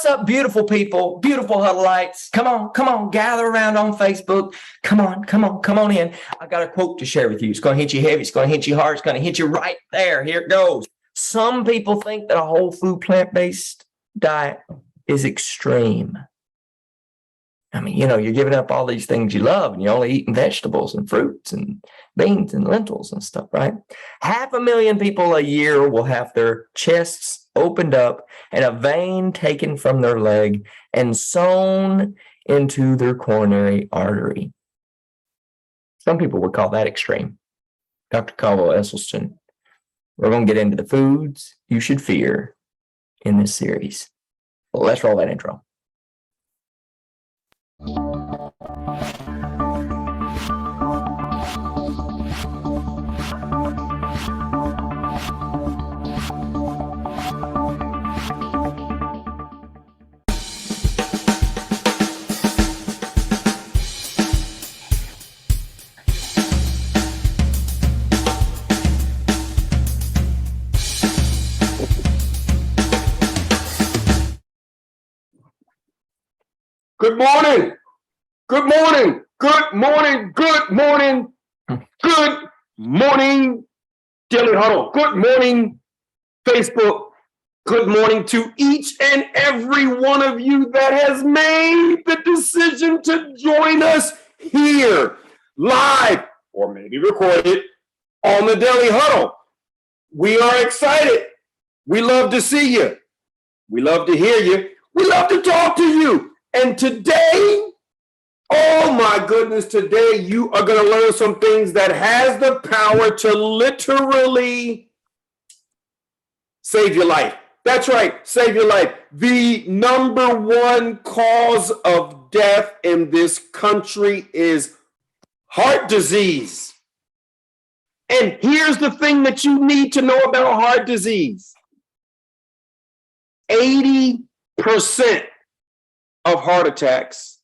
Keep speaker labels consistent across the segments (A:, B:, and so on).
A: What's up, beautiful people, beautiful Huddleites? Come on, gather around on Facebook. Come on in. I got a quote to share with you. It's going to hit you heavy. It's going to hit you hard. It's going to hit you right there. Here it goes. Some people think that a whole food plant-based diet is extreme. I mean, you're giving up all these things you love and you're only eating vegetables and fruits and beans and lentils and stuff, right? 500,000 people a year will have their chests opened up and a vein taken from their leg and sewn into their coronary artery. Some people would call that extreme. Dr. Caldwell Esselstyn. We're going to get into the foods you should fear in this series. Well, let's roll that intro.
B: Good morning. Good morning. Good morning. Good morning. Good morning, Daily Huddle. Good morning, Facebook. Good morning to each and every one of you that has made the decision to join us here live or maybe recorded on the Daily Huddle. We are excited. We love to see you. We love to hear you. We love to talk to you. And today, oh my goodness, today you are going to learn some things that has the power to literally save your life. That's right, save your life. The number one cause of death in this country is heart disease. And here's the thing that you need to know about heart disease. 80% of heart attacks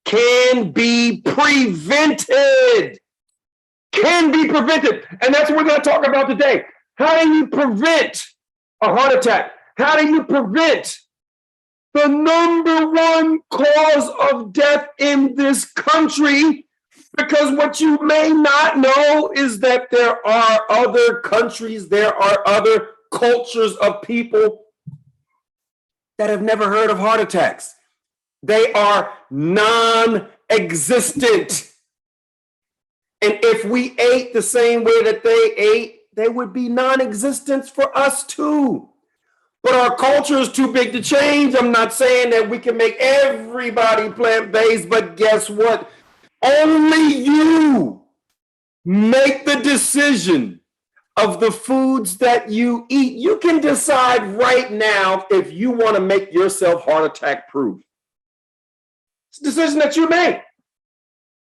B: can be prevented. Can be prevented. And that's what we're going to talk about today. How do you prevent a heart attack? How do you prevent the number one cause of death in this country? Because what you may not know is that there are other countries, there are other cultures of people that have never heard of heart attacks. They are non-existent. And if we ate the same way that they ate, they would be non-existent for us too. But our culture is too big to change. I'm not saying that we can make everybody plant-based, but guess what? Only you make the decision of the foods that you eat. You can decide right now if you want to make yourself heart attack proof. It's a decision that you make.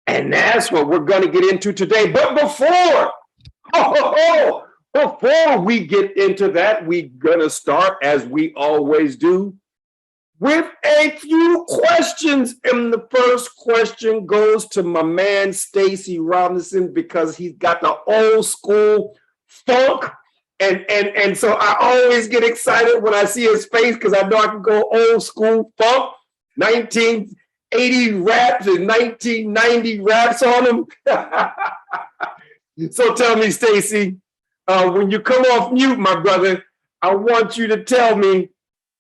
B: And that's what we're going to get into today. But before we get into that, we're going to start, as we always do, with a few questions. And the first question goes to my man, Stacy Robinson, because he's got the old school funk. And so I always get excited when I see his face because I know I can go old school funk, 1980 raps and 1990 raps on them. So tell me, Stacy, when you come off mute, my brother, I want you to tell me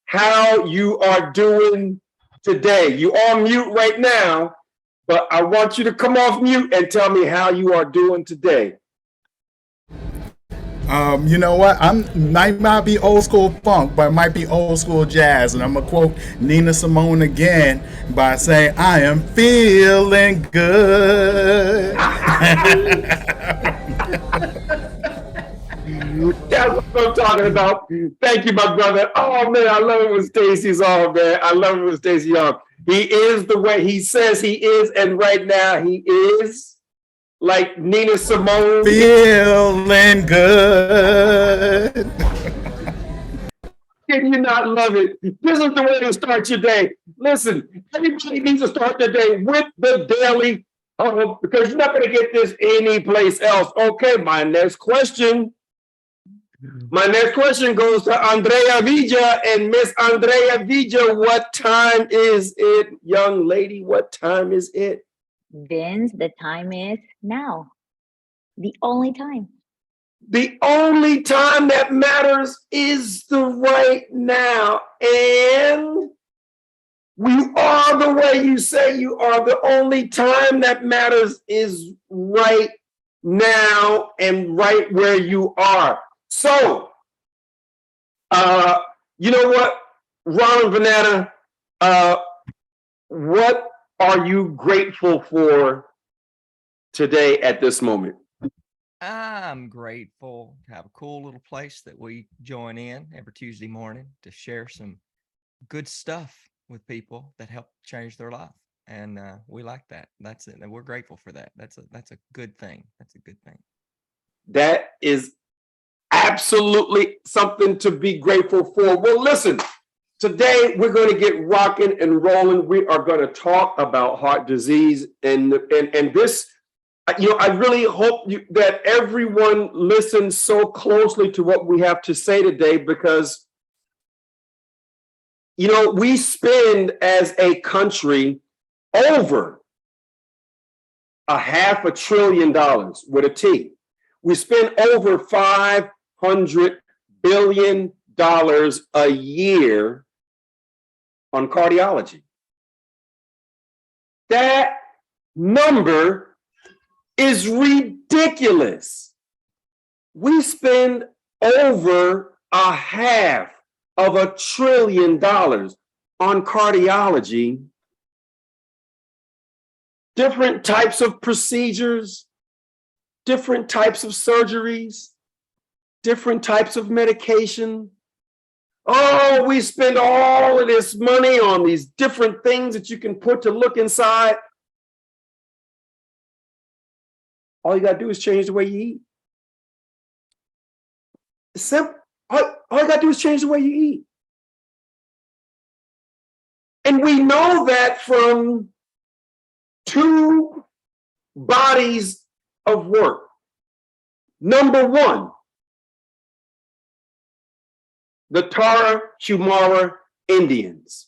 B: how you are doing today. You're on mute right now, but I want you to come off mute and tell me how you are doing today.
C: You know what? Might not be old school funk, but it might be old school jazz. And I'm going to quote Nina Simone again by saying, I am feeling good.
B: That's what I'm talking about. Thank you, my brother. Oh, man, I love it when Stacy's on, man. I love it when Stacy's on. He is the way he says he is, and right now he is. Like Nina Simone.
C: Feeling good.
B: Can you not love it? This is the way to start your day. Listen, everybody needs to start their day with the Daily Huddle because you're not going to get this anyplace else. Okay, my next question. My next question goes to Andrea Villa. And Miss Andrea Villa, what time is it, young lady? What time is it?
D: Vince, the time is now. The only time.
B: The only time that matters is the right now. And you are the way you say you are. The only time that matters is right now and right where you are. So, you know what, Rawlin, Vanatta, what are you grateful for today at this moment?
A: I'm grateful to have a cool little place that we join in every Tuesday morning to share some good stuff with people that help change their life. And we like that. That's it. And we're grateful for that. That's a good thing. That's a good thing.
B: That is absolutely something to be grateful for. Well, listen, today we're going to get rocking and rolling. We are going to talk about heart disease and this. I really hope that everyone listens so closely to what we have to say today, because, we spend as a country over $500 billion with a T. We spend over $500 billion a year on cardiology. That number is ridiculous. We spend over $500 billion on cardiology, different types of procedures, different types of surgeries, different types of medication. Oh, we spend all of this money on these different things that you can put to look inside. All you got to do is change the way you eat. It's simple. All you got to do is change the way you eat. And we know that from two bodies of work. Number one, the Tarahumara Indians,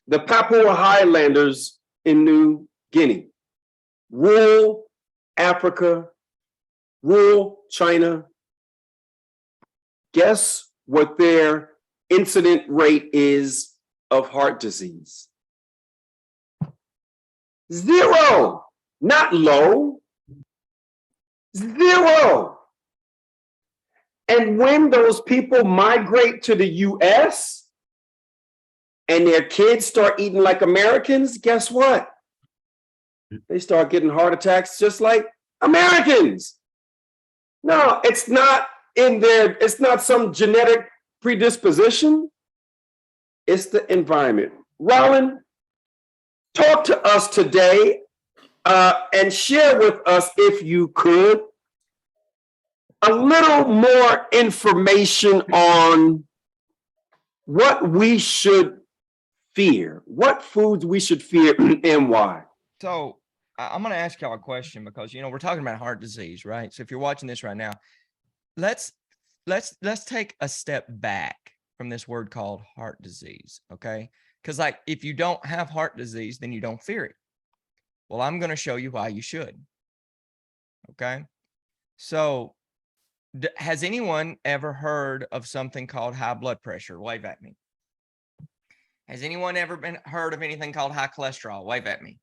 B: the Papua Highlanders in New Guinea, rural Africa, rural China. Guess what their incident rate is of heart disease? 0, not low, 0. And when those people migrate to the US and their kids start eating like Americans, guess what? They start getting heart attacks just like Americans. No, it's not in there. It's not some genetic predisposition. It's the environment. Rawlin, talk to us today and share with us, if you could, a little more information on what we should fear, what foods we should fear and why.
A: So I'm going to ask y'all a question, because, we're talking about heart disease, right? So if you're watching this right now, let's take a step back from this word called heart disease. Okay. Because if you don't have heart disease, then you don't fear it. Well, I'm going to show you why you should. Okay. So has anyone ever heard of something called high blood pressure? Wave at me. Has anyone ever heard of anything called high cholesterol? Wave at me.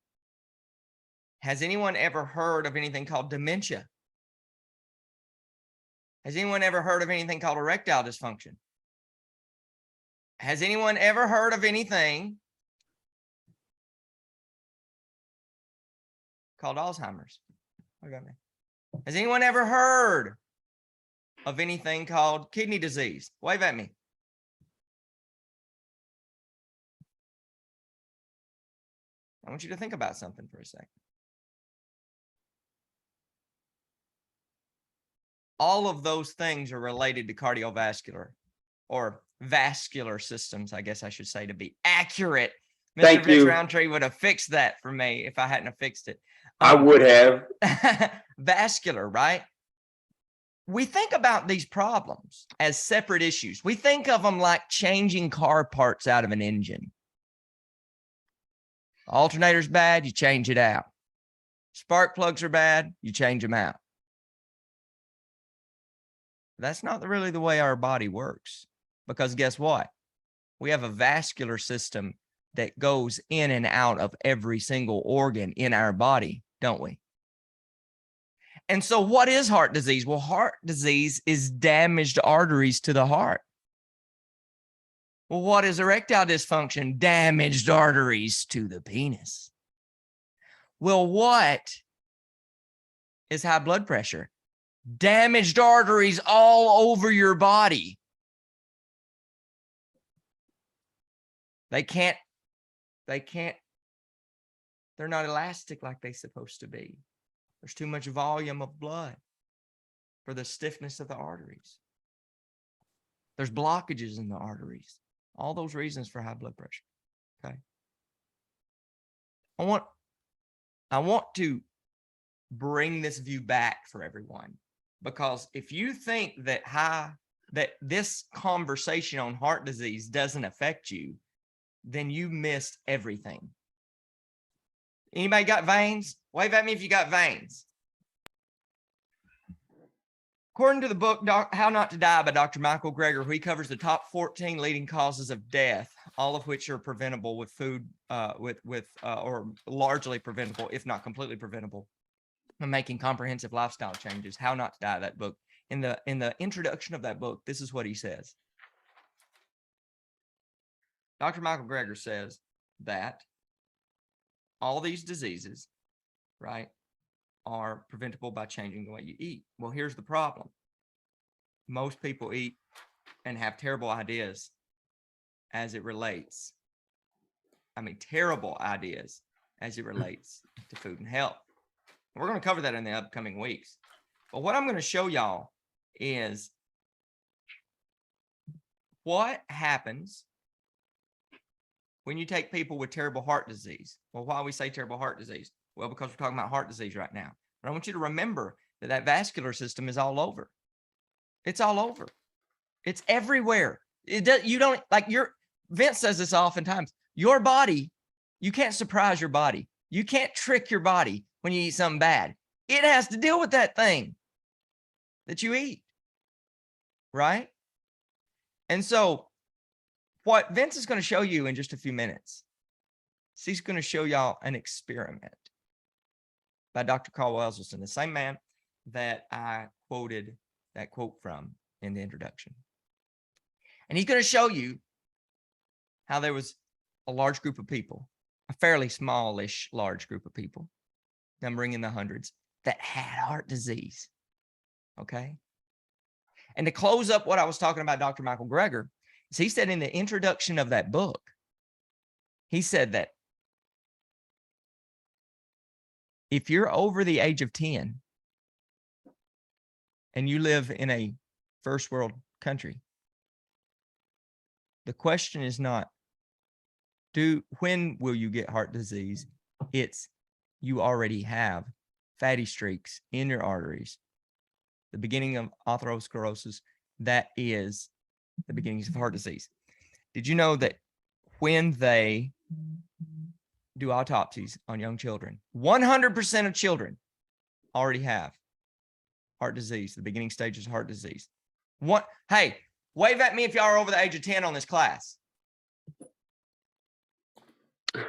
A: Has anyone ever heard of anything called dementia? Has anyone ever heard of anything called erectile dysfunction? Has anyone ever heard of anything called Alzheimer's? Wave at me. Has anyone ever heard of anything called kidney disease? Wave at me. I want you to think about something for a second. All of those things are related to cardiovascular or vascular systems, I guess I should say, to be accurate. Mr. Vince Rountree would have fixed that for me if I hadn't have fixed it.
B: I would have.
A: Vascular, right? we think about these problems as separate issues. We think of them like changing car parts out of an engine. Alternator's bad, you change it out. Spark plugs are bad, you change them out. That's not really the way our body works, because guess what? We have a vascular system that goes in and out of every single organ in our body, don't we? And so what is heart disease? Well, heart disease is damaged arteries to the heart. Well, what is erectile dysfunction? Damaged arteries to the penis. Well, what is high blood pressure? Damaged arteries all over your body. They're not elastic like they're supposed to be. There's too much volume of blood for the stiffness of the arteries. There's blockages in the arteries. All those reasons for high blood pressure. Okay. I want to bring this view back for everyone, because if you think that this conversation on heart disease doesn't affect you, then you missed everything. Anybody got veins? Wave at me if you got veins. According to the book, How Not to Die by Dr. Michael Greger, he covers the top 14 leading causes of death, all of which are preventable with food, or largely preventable, if not completely preventable, from making comprehensive lifestyle changes. How Not to Die, that book. In the introduction of that book, this is what he says. Dr. Michael Greger says that all these diseases, right, are preventable by changing the way you eat. Well, here's the problem. Most people eat and have terrible ideas as it relates. Terrible ideas as it relates to food and health. We're going to cover that in the upcoming weeks. But what I'm going to show y'all is what happens when you take people with terrible heart disease. Well, why we say terrible heart disease? Well, because we're talking about heart disease right now. But I want you to remember that vascular system is all over. It's all over. It's everywhere. Vince says this oftentimes. Your body, you can't surprise your body. You can't trick your body when you eat something bad. It has to deal with that thing that you eat, right? And so what Vince is going to show you in just a few minutes, he's going to show y'all an experiment by Dr. Carl Welselson, the same man that I quoted that quote from in the introduction. And he's going to show you how there was a large group of people, a fairly smallish large group of people, numbering in the hundreds, that had heart disease. Okay. And to close up what I was talking about, Dr. Michael Greger, is he said in the introduction of that book, he said that if you're over the age of 10 and you live in a first world country, the question is not, when will you get heart disease? It's, you already have fatty streaks in your arteries, the beginning of atherosclerosis. That is the beginnings of heart disease. Did you know that when they do autopsies on young children, 100% of children already have heart disease, the beginning stages of heart disease? Hey, wave at me if y'all are over the age of 10 on this class.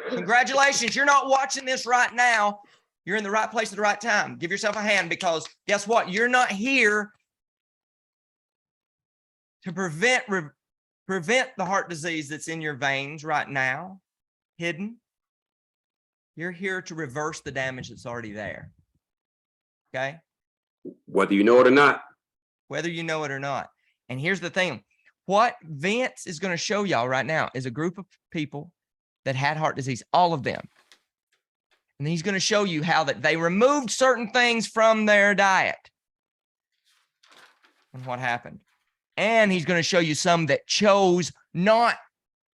A: Congratulations. You're not watching this right now. You're in the right place at the right time. Give yourself a hand, because guess what? You're not here to prevent the heart disease that's in your veins right now, hidden. You're here to reverse the damage that's already there. Okay?
B: Whether you know it or not.
A: Whether you know it or not. And here's the thing. What Vince is going to show y'all right now is a group of people that had heart disease, all of them. And he's going to show you how that they removed certain things from their diet and what happened. And he's going to show you some that chose not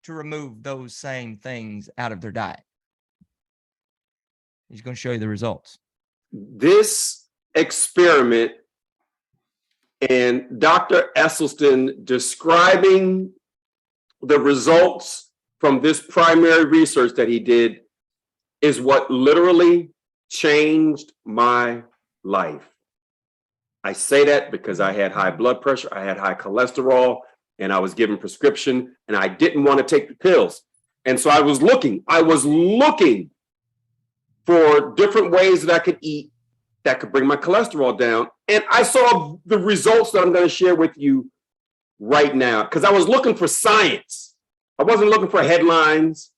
A: to remove those same things out of their diet. He's going to show you the results.
B: This experiment And Dr. Esselstyn describing the results from this primary research that he did is what literally changed my life. I say that because I had high blood pressure, I had high cholesterol, and I was given prescription, and I didn't want to take the pills. And so I was looking for different ways that I could eat that could bring my cholesterol down. And I saw the results that I'm going to share with you right now, because I was looking for science. I wasn't looking for headlines.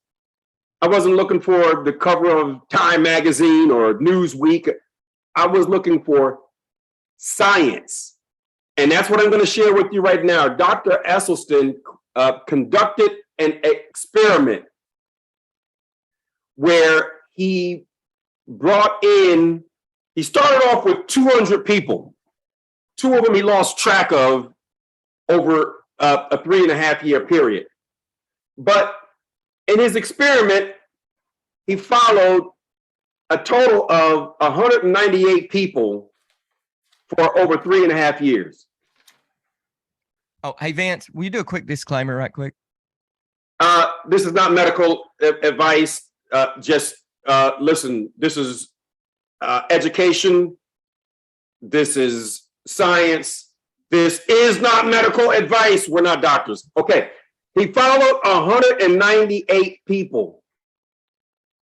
B: I wasn't looking for the cover of Time magazine or Newsweek. I was looking for science. And that's what I'm going to share with you right now. Dr. Esselstyn conducted an experiment where he started off with 200 people. 2 of them he lost track of over a 3.5-year period. But in his experiment, he followed a total of 198 people for over 3.5 years.
A: Oh, hey, Vance, will you do a quick disclaimer right quick?
B: This is not medical advice. Just listen, this is education. This is science. This is not medical advice. We're not doctors. Okay. He followed 198 people.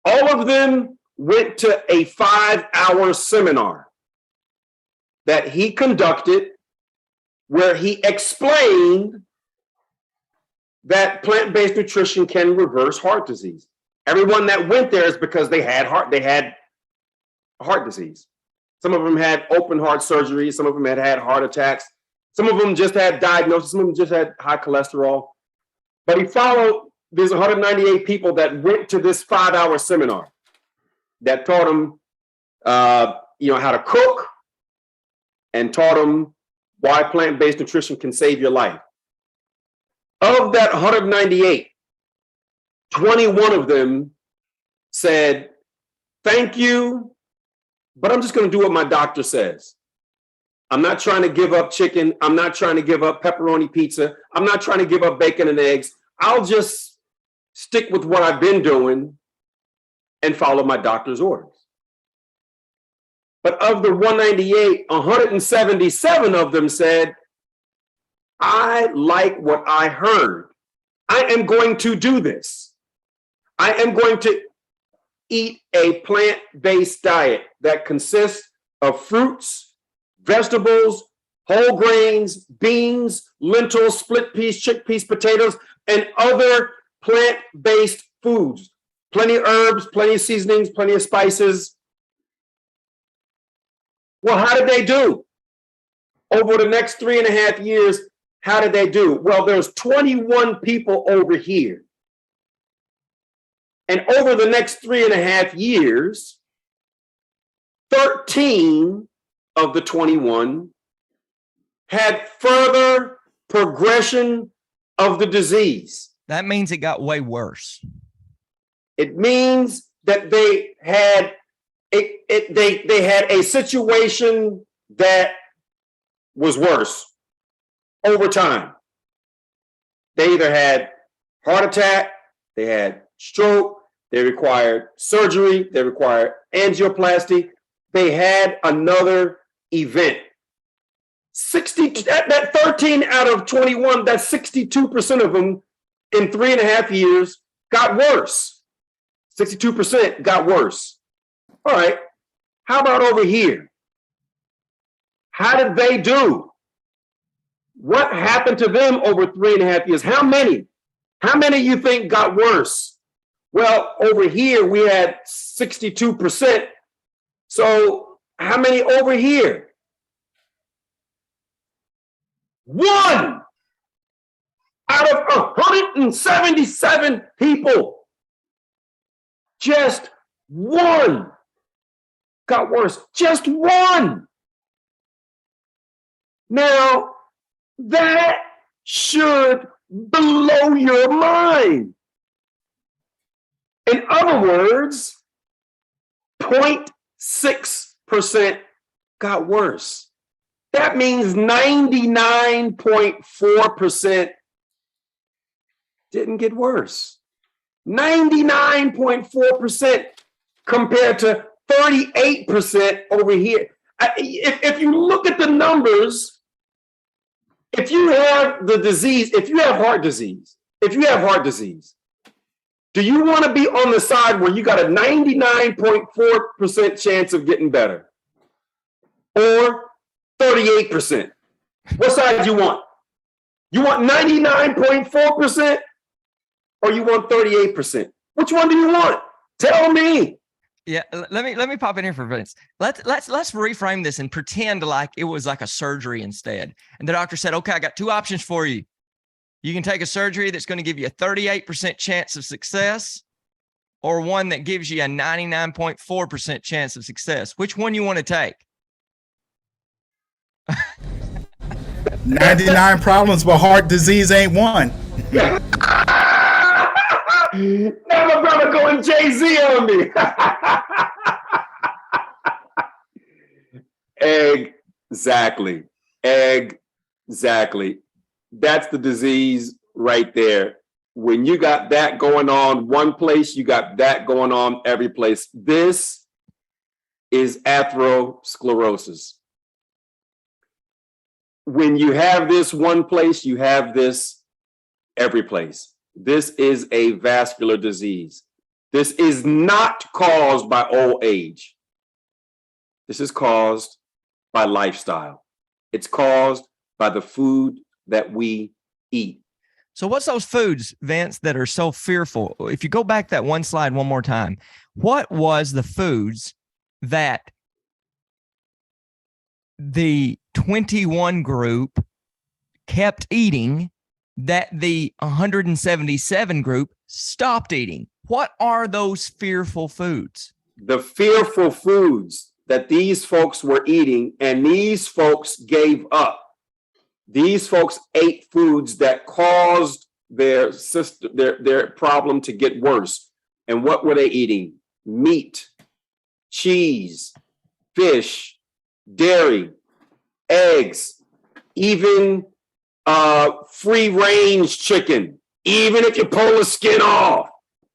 B: All of them went to a 5-hour seminar that he conducted where he explained that plant-based nutrition can reverse heart disease. Everyone that went there is because they had heart disease. Some of them had open heart surgery. Some of them had heart attacks. Some of them just had diagnosis. Some of them just had high cholesterol. But he followed these 198 people that went to this 5-hour seminar that taught them, how to cook and taught them why plant-based nutrition can save your life. Of that 198, 21 of them said, "Thank you, but I'm just going to do what my doctor says. I'm not trying to give up chicken. I'm not trying to give up pepperoni pizza. I'm not trying to give up bacon and eggs. I'll just stick with what I've been doing and follow my doctor's orders." But of the 198, 177 of them said, "I like what I heard. I am going to do this. I am going to eat a plant-based diet that consists of fruits, vegetables, whole grains, beans, lentils, split peas, chickpeas, potatoes, and other plant-based foods. Plenty of herbs, plenty of seasonings, plenty of spices." Well, how did they do? Over the next 3.5 years, how did they do? Well, there's 21 people over here. And over the next 3.5 years, 13 of the 21 had further progression of the disease.
A: That means it got way worse.
B: It means that they had a situation that was worse over time. They either had heart attack, they had stroke, they required surgery, they required angioplasty, they had another event. That 13 out of 21, that's 62% of them in 3.5 years got worse. 62% got worse. All right, how about over here? How did they do? What happened to them over 3.5 years? How many you think got worse? Well, over here we had 62%. So how many over here? 1 out of 177 people. Just 1 got worse. Just 1. Now, that should blow your mind. In other words, 0.6% got worse. That means 99.4% didn't get worse. 99.4% compared to 38% over here. If you look at the numbers, if you have the disease, if you have heart disease, do you want to be on the side where you got a 99.4% chance of getting better? Or 38%? What side do you want? You want 99.4% or you want 38%? Which one do you want? Tell me.
A: Yeah, let me pop in here for Vince. Let's reframe this and pretend like it was like a surgery instead. And the doctor said, "Okay, I got two options for you. You can take a surgery that's going to give you a 38% chance of success, or one that gives you a 99.4% chance of success. Which one you want to take?"
C: 99 problems, but heart disease ain't one.
B: Now my brother going Jay-Z on me. Exactly. That's the disease right there. When you got that going on one place, you got that going on every place. This is atherosclerosis. When you have this one place, you have this every place. This is a vascular disease. This is not caused by old age. This is caused by lifestyle. It's caused by the food that we eat.
A: So what's those foods, Vince, that are so fearful? If you go back that one slide one more time, what was the foods that the 21 group kept eating that the 177 group stopped eating? What are those fearful foods?
B: The fearful foods that these folks were eating and these folks gave up. These folks ate foods that caused their system, their problem to get worse. And what were they eating? Meat, cheese, fish, dairy, eggs, even free range chicken, even if you pull the skin off,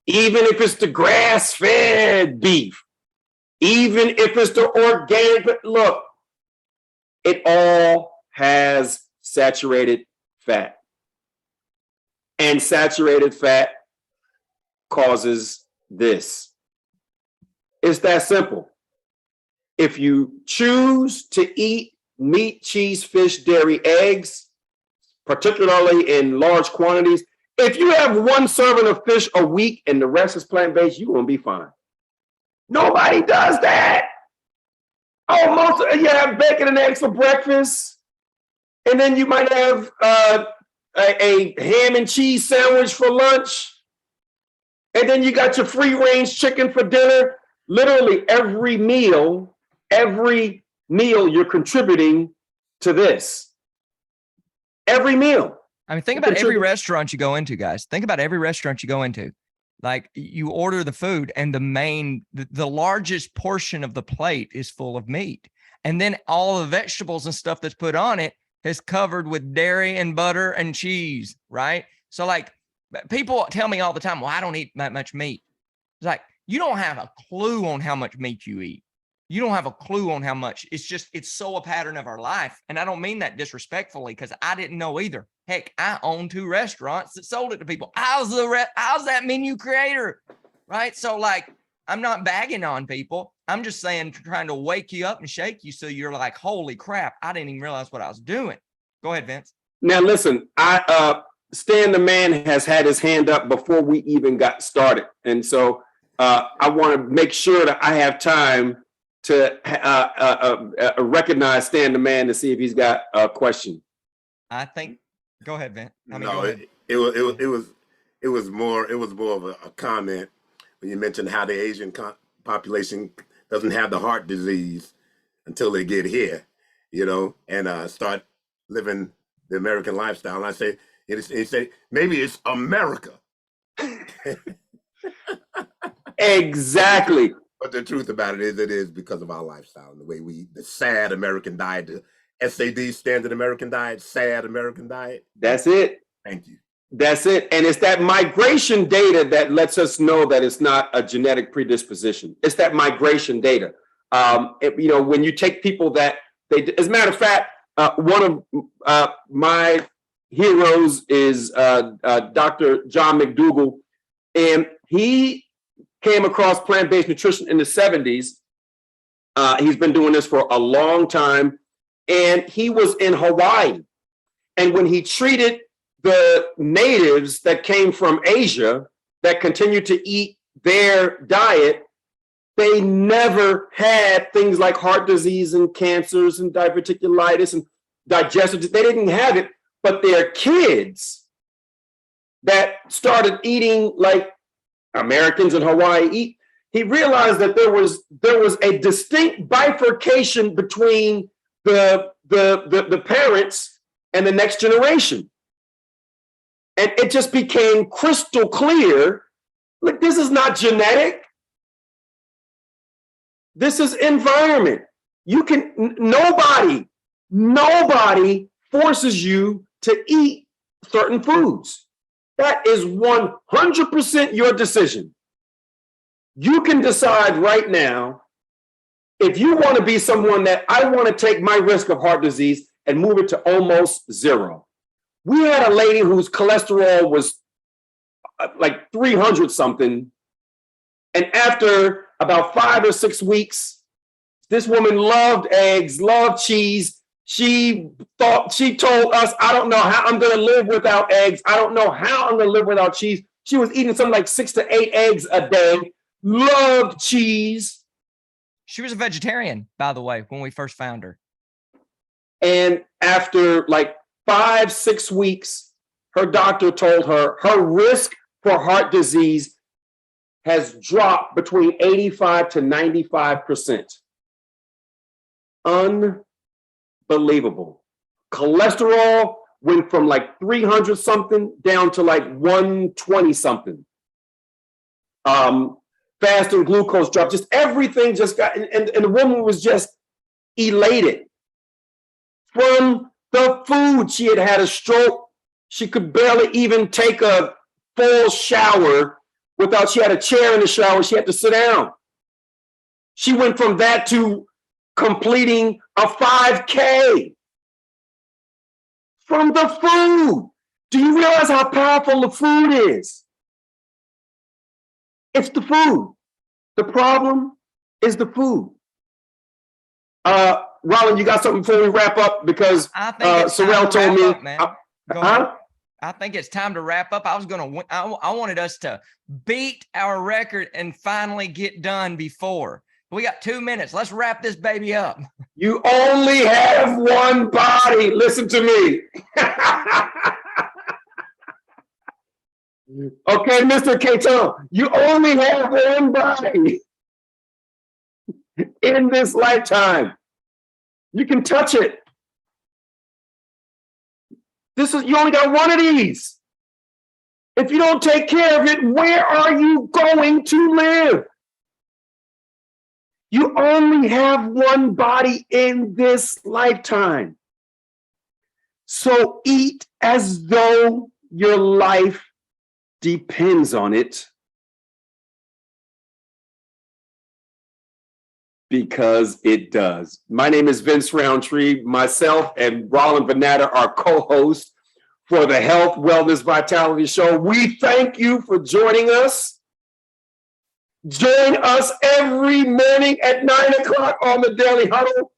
B: even if it's the grass-fed beef, even if it's the organic. Look, it all has saturated fat. And saturated fat causes this. It's that simple. If you choose to eat meat, cheese, fish, dairy, eggs, particularly in large quantities, if you have one serving of fish a week and the rest is plant-based, you're going to be fine. Nobody does that. Oh, most of you have bacon and eggs for breakfast, and then you might have a ham and cheese sandwich for lunch, and then you got your free-range chicken for dinner. Literally every meal you're contributing to this. Every meal.
A: I mean, think about every restaurant you go into, guys. Think about every restaurant you go into. Like, you order the food and the largest portion of the plate is full of meat. And then all the vegetables and stuff that's put on it is covered with dairy and butter and cheese, right? So like, people tell me all the time, well, I don't eat that much meat. It's like, you don't have a clue on how much meat you eat. You don't have a clue on how much. It's so a pattern of our life. And I don't mean that disrespectfully, because I didn't know either. Heck, I own 2 restaurants that sold it to people. How's that menu creator? Right? So like, I'm not bagging on people. I'm just saying, trying to wake you up and shake you so you're like, holy crap, I didn't even realize what I was doing. Go ahead, Vince.
B: Now listen, Stan the man has had his hand up before we even got started. And so I want to make sure that I have time to recognize Stan the man to see if he's got a question.
A: I think. Go ahead, Vince.
E: It was more of a comment when you mentioned how the Asian population doesn't have the heart disease until they get here, and start living the American lifestyle. And I say, maybe it's America.
B: Exactly.
E: But the truth about it is because of our lifestyle and the way the sad American diet, SAD, standard American diet, SAD American diet?
B: That's it.
E: Thank you.
B: That's it. And it's that migration data that lets us know that it's not a genetic predisposition. It's that migration data. When you take people that as a matter of fact, one of my heroes is Dr. John McDougall, and he came across plant-based nutrition in the 70s. He's been doing this for a long time, and he was in Hawaii. And when he treated the natives that came from Asia that continued to eat their diet, they never had things like heart disease and cancers and diverticulitis and digestive. They didn't have it, but their kids that started eating like Americans in Hawaii eat, he realized that there was a distinct bifurcation between the parents and the next generation. And it just became crystal clear. Look, this is not genetic. This is environment. Nobody forces you to eat certain foods. That is 100% your decision. You can decide right now if you want to be someone that I want to take my risk of heart disease and move it to almost zero. We had a lady whose cholesterol was like 300 something. And after about 5 or 6 weeks, this woman loved eggs, loved cheese. She told us, I don't know how I'm going to live without eggs. I don't know how I'm going to live without cheese. She was eating something like 6 to 8 eggs a day, loved cheese.
A: She was a vegetarian, by the way, when we first found her.
B: And after like 5-6 weeks, her doctor told her her risk for heart disease has dropped between 85 to 95%. Unbelievable. Cholesterol went from like 300 something down to like 120 something. Fasting glucose dropped, just everything just got, and the woman was just elated from the food. She had had a stroke. She could barely even take a full shower without, she had a chair in the shower. She had to sit down. She went from that to completing a 5K from the food. Do you realize how powerful the food is? It's the food. The problem is the food. Rawlin, you got something before we wrap up? Because Sorrell told me.
A: I think it's time to wrap up. I wanted us to beat our record and finally get done before. We got 2 minutes. Let's wrap this baby up.
B: You only have one body. Listen to me. Okay, Mr. Cato, you only have one body in this lifetime. You can touch it. You only got one of these. If you don't take care of it, where are you going to live? You only have one body in this lifetime. So eat as though your life depends on it, because it does. My name is Vince Rountree. Myself and Rawlin Vanatta are co-hosts for the Health, Wellness, Vitality Show. We thank you for joining us. Join us every morning at 9 o'clock on the Daily Huddle.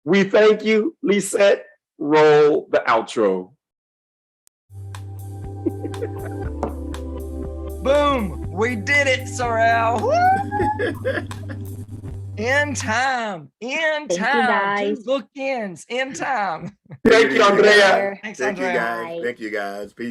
B: We thank you. Lisette, roll the outro.
A: Boom! We did it, Sorrell. In time.
D: Thank you, guys.
A: 2 bookends. In time.
B: Thank you, Andrea.
A: Thanks,
E: Thank you,
A: Andrea.
E: guys. Thank you, guys. Peace.